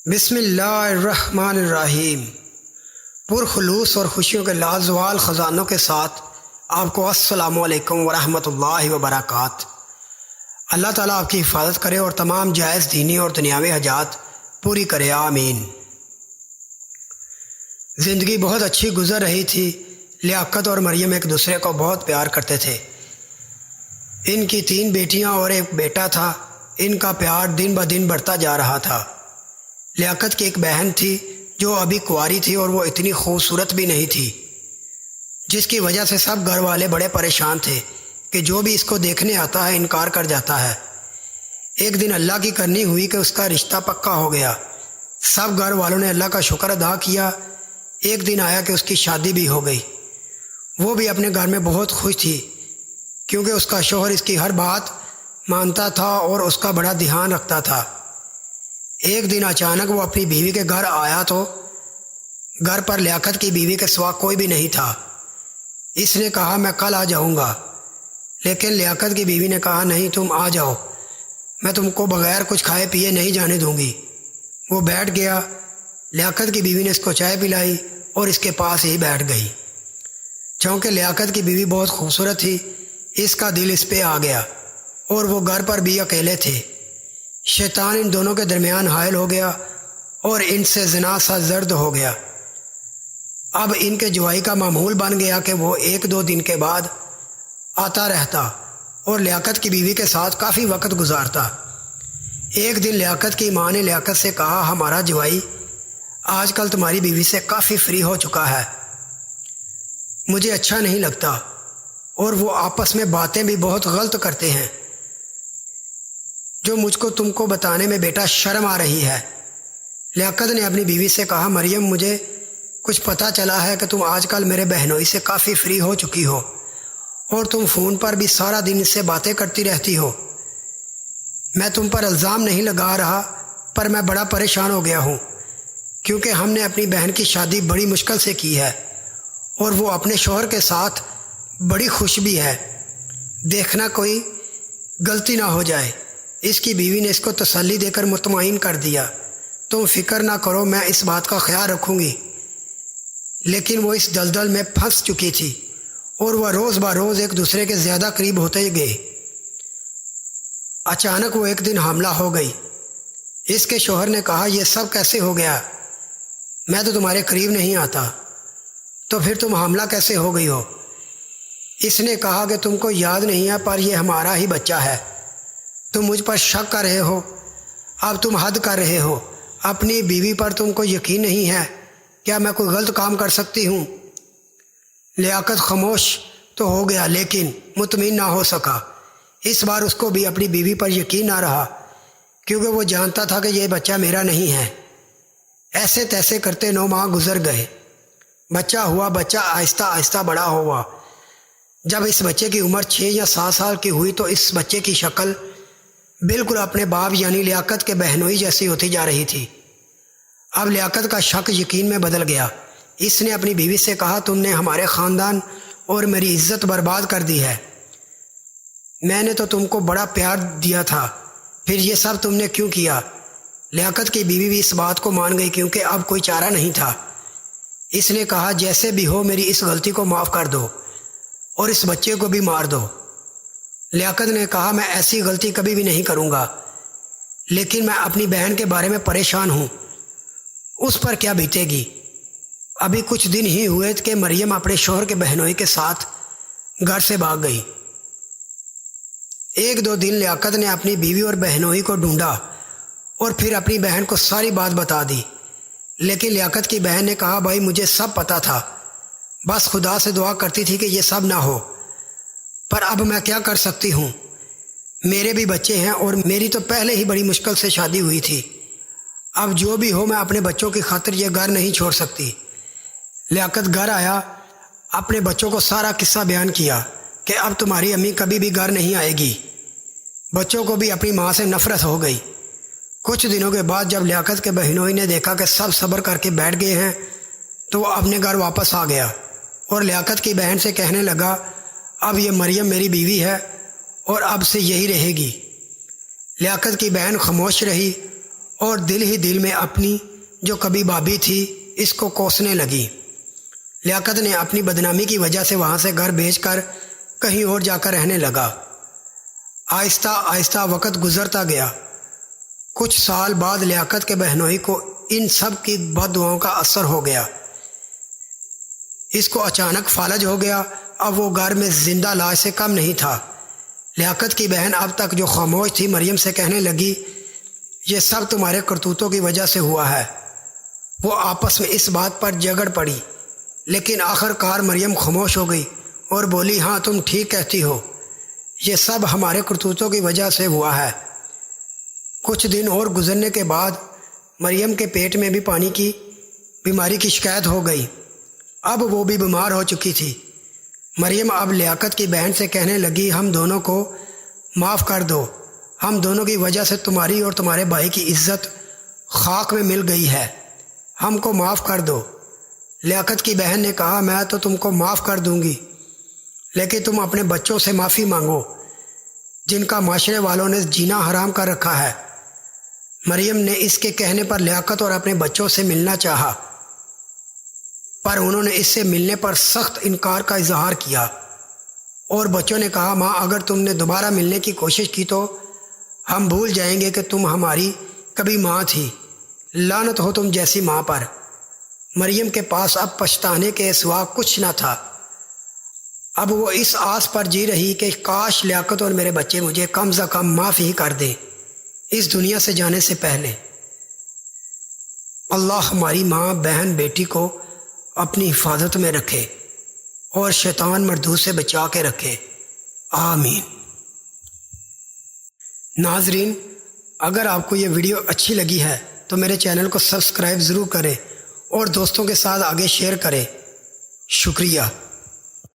بسم اللہ الرحمن الرحیم۔ پرخلوص اور خوشیوں کے لازوال خزانوں کے ساتھ آپ کو السلام علیکم ورحمۃ اللہ وبرکاتہ۔ اللہ تعالیٰ آپ کی حفاظت کرے اور تمام جائز دینی اور دنیاوی حاجات پوری کرے، آمین۔ زندگی بہت اچھی گزر رہی تھی۔ لیاقت اور مریم ایک دوسرے کو بہت پیار کرتے تھے۔ ان کی 3 بیٹیاں اور ایک بیٹا تھا۔ ان کا پیار دن بدن بڑھتا جا رہا تھا۔ لیاقت کی ایک بہن تھی جو ابھی کنواری تھی اور وہ اتنی خوبصورت بھی نہیں تھی، جس کی وجہ سے سب گھر والے بڑے پریشان تھے کہ جو بھی اس کو دیکھنے آتا ہے انکار کر جاتا ہے۔ ایک دن اللہ کی کرنی ہوئی کہ اس کا رشتہ پکا ہو گیا۔ سب گھر والوں نے اللہ کا شکر ادا کیا۔ ایک دن آیا کہ اس کی شادی بھی ہو گئی۔ وہ بھی اپنے گھر میں بہت خوش تھی کیونکہ اس کا شوہر اس کی ہر بات مانتا تھا اور اس کا بڑا دھیان رکھتا تھا۔ ایک دن اچانک وہ اپنی بیوی کے گھر آیا تو گھر پر لیاقت کی بیوی کے سوا کوئی بھی نہیں تھا۔ اس نے کہا میں کل آ جاؤں گا، لیکن لیاقت کی بیوی نے کہا نہیں، تم آ جاؤ، میں تم کو بغیر کچھ کھائے پیے نہیں جانے دوں گی۔ وہ بیٹھ گیا۔ لیاقت کی بیوی نے اس کو چائے پلائی اور اس کے پاس ہی بیٹھ گئی۔ چونکہ لیاقت کی بیوی بہت خوبصورت تھی، اس کا دل اس پہ آ گیا اور وہ گھر پر بھی اکیلے تھے۔ شیطان ان دونوں کے درمیان حائل ہو گیا اور ان سے زنا سا زرد ہو گیا۔ اب ان کے جوائی کا معمول بن گیا کہ وہ 1-2 دن کے بعد آتا رہتا اور لیاقت کی بیوی کے ساتھ کافی وقت گزارتا۔ ایک دن لیاقت کی ماں نے لیاقت سے کہا ہمارا جوائی آج کل تمہاری بیوی سے کافی فری ہو چکا ہے، مجھے اچھا نہیں لگتا، اور وہ آپس میں باتیں بھی بہت غلط کرتے ہیں جو مجھ کو تم کو بتانے میں بیٹا شرم آ رہی ہے۔ لیاقت نے اپنی بیوی سے کہا مریم مجھے کچھ پتہ چلا ہے کہ تم آج کل میرے بہنوئی سے کافی فری ہو چکی ہو اور تم فون پر بھی سارا دن اس سے باتیں کرتی رہتی ہو۔ میں تم پر الزام نہیں لگا رہا، پر میں بڑا پریشان ہو گیا ہوں کیونکہ ہم نے اپنی بہن کی شادی بڑی مشکل سے کی ہے اور وہ اپنے شوہر کے ساتھ بڑی خوش بھی ہے۔ دیکھنا کوئی غلطی نہ ہو جائے۔ اس کی بیوی نے اس کو تسلی دے کر مطمئن کر دیا، تم فکر نہ کرو، میں اس بات کا خیال رکھوں گی۔ لیکن وہ اس دلدل میں پھنس چکی تھی اور وہ روز بروز ایک دوسرے کے زیادہ قریب ہوتے گئے۔ اچانک وہ ایک دن حاملہ ہو گئی۔ اس کے شوہر نے کہا یہ سب کیسے ہو گیا؟ میں تو تمہارے قریب نہیں آتا، تو پھر تم حاملہ کیسے ہو گئی ہو؟ اس نے کہا کہ تم کو یاد نہیں ہے، پر یہ ہمارا ہی بچہ ہے۔ تم مجھ پر شک کر رہے ہو، اب تم حد کر رہے ہو۔ اپنی بیوی پر تم کو یقین نہیں ہے؟ کیا میں کوئی غلط کام کر سکتی ہوں؟ لیاقت خاموش تو ہو گیا لیکن مطمئن نہ ہو سکا۔ اس بار اس کو بھی اپنی بیوی پر یقین نہ رہا کیونکہ وہ جانتا تھا کہ یہ بچہ میرا نہیں ہے۔ ایسے تیسے کرتے 9 ماہ گزر گئے۔ بچہ ہوا، بچہ آہستہ آہستہ بڑا ہوا۔ جب اس بچے کی عمر 6 یا 7 سال کی ہوئی تو اس بچے کی شکل بالکل اپنے باپ یعنی لیاقت کے بہنوئی جیسی ہوتی جا رہی تھی۔ اب لیاقت کا شک یقین میں بدل گیا۔ اس نے اپنی بیوی سے کہا تم نے ہمارے خاندان اور میری عزت برباد کر دی ہے۔ میں نے تو تم کو بڑا پیار دیا تھا، پھر یہ سب تم نے کیوں کیا؟ لیاقت کی بیوی بھی اس بات کو مان گئی کیونکہ اب کوئی چارہ نہیں تھا۔ اس نے کہا جیسے بھی ہو میری اس غلطی کو معاف کر دو اور اس بچے کو بھی مار دو۔ لیاقت نے کہا میں ایسی غلطی کبھی بھی نہیں کروں گا، لیکن میں اپنی بہن کے بارے میں پریشان ہوں، اس پر کیا بیتے گی؟ ابھی کچھ دن ہی ہوئے کہ مریم اپنے شوہر کے بہنوئی کے ساتھ گھر سے بھاگ گئی۔ 1-2 دن لیاقت نے اپنی بیوی اور بہنوئی کو ڈھونڈا اور پھر اپنی بہن کو ساری بات بتا دی، لیکن لیاقت کی بہن نے کہا بھائی مجھے سب پتا تھا، بس خدا سے دعا کرتی تھی کہ یہ سب نہ ہو، پر اب میں کیا کر سکتی ہوں؟ میرے بھی بچے ہیں اور میری تو پہلے ہی بڑی مشکل سے شادی ہوئی تھی۔ اب جو بھی ہو میں اپنے بچوں کی خاطر یہ گھر نہیں چھوڑ سکتی۔ لیاقت گھر آیا، اپنے بچوں کو سارا قصہ بیان کیا کہ اب تمہاری امی کبھی بھی گھر نہیں آئے گی۔ بچوں کو بھی اپنی ماں سے نفرت ہو گئی۔ کچھ دنوں کے بعد جب لیاقت کے بہنوئی نے دیکھا کہ سب صبر کر کے بیٹھ گئے ہیں تو وہ اپنے گھر واپس آ گیا اور لیاقت کی بہن سے کہنے لگا اب یہ مریم میری بیوی ہے اور اب سے یہی رہے گی۔ لیاقت کی بہن خاموش رہی اور دل ہی دل میں اپنی جو کبھی بھابھی تھی اس کو کوسنے لگی۔ لیاقت نے اپنی بدنامی کی وجہ سے وہاں سے گھر بھیج کر کہیں اور جا کر رہنے لگا۔ آہستہ آہستہ وقت گزرتا گیا۔ کچھ سال بعد لیاقت کے بہنوئی کو ان سب کی بد دعاؤں کا اثر ہو گیا۔ اس کو اچانک فالج ہو گیا۔ اب وہ گھر میں زندہ لاش سے کم نہیں تھا۔ لیاقت کی بہن اب تک جو خاموش تھی مریم سے کہنے لگی، یہ سب تمہارے کرتوتوں کی وجہ سے ہوا ہے۔ وہ آپس میں اس بات پر جھگڑ پڑی، لیکن آخر کار مریم خاموش ہو گئی اور بولی، ہاں تم ٹھیک کہتی ہو، یہ سب ہمارے کرتوتوں کی وجہ سے ہوا ہے۔ کچھ دن اور گزرنے کے بعد مریم کے پیٹ میں بھی پانی کی بیماری کی شکایت ہو گئی۔ اب وہ بھی بیمار ہو چکی تھی۔ مریم اب لیاقت کی بہن سے کہنے لگی، ہم دونوں کو معاف کر دو، ہم دونوں کی وجہ سے تمہاری اور تمہارے بھائی کی عزت خاک میں مل گئی ہے، ہم کو معاف کر دو۔ لیاقت کی بہن نے کہا، میں تو تم کو معاف کر دوں گی، لیکن تم اپنے بچوں سے معافی مانگو جن کا معاشرے والوں نے جینا حرام کر رکھا ہے۔ مریم نے اس کے کہنے پر لیاقت اور اپنے بچوں سے ملنا چاہا، پر انہوں نے اس سے ملنے پر سخت انکار کا اظہار کیا، اور بچوں نے کہا، ماں اگر تم نے دوبارہ ملنے کی کوشش کی تو ہم بھول جائیں گے کہ تم ہماری کبھی ماں تھی، لعنت ہو تم جیسی ماں پر۔ مریم کے پاس اب پچھتانے کے سوا کچھ نہ تھا۔ اب وہ اس آس پر جی رہی کہ کاش لیاقت اور میرے بچے مجھے کم از کم معاف ہی کر دیں اس دنیا سے جانے سے پہلے۔ اللہ ہماری ماں بہن بیٹی کو اپنی حفاظت میں رکھے اور شیطان مردود سے بچا کے رکھے، آمین۔ ناظرین، اگر آپ کو یہ ویڈیو اچھی لگی ہے تو میرے چینل کو سبسکرائب ضرور کریں اور دوستوں کے ساتھ آگے شیئر کریں۔ شکریہ۔